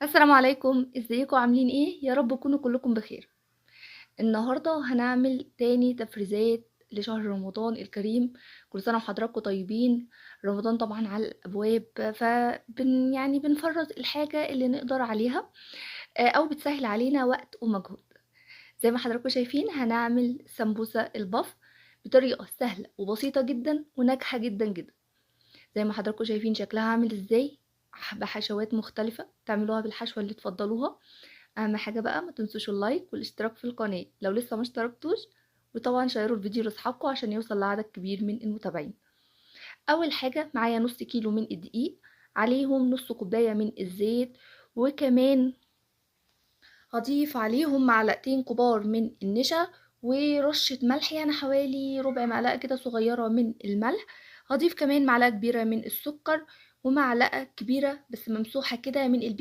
السلام عليكم، ازيكم عاملين ايه؟ يا رب تكونوا كلكم بخير. النهارده هنعمل تاني تفريزات لشهر رمضان الكريم. كل سنة وحضراتكم طيبين. رمضان طبعا على الابواب، يعني بنفرز الحاجة اللي نقدر عليها، او بتسهل علينا وقت ومجهود. زي ما حضراتكم شايفين هنعمل سمبوسة البف بطريقة سهلة وبسيطة جدا وناجحة جدا جدا. زي ما حضراتكم شايفين شكلها عامل ازاي، بحشوات مختلفة تعملوها بالحشوة اللي تفضلوها. اهم حاجة بقى ما تنسوش اللايك والاشتراك في القناة لو لسه ما اشتركتوش، وطبعا شيروا الفيديو لاصحابكم عشان يوصل لعدد كبير من المتابعين. اول حاجة معايا نص كيلو من الدقيق، عليهم نص كوباية من الزيت، وكمان هضيف عليهم معلقتين كبار من النشا ورشة ملح، يعني حوالي ربع معلقة كده صغيرة من الملح. هضيف كمان معلقة كبيرة من السكر ومعلقة كبيرة بس ممسوحة كده من البيكنج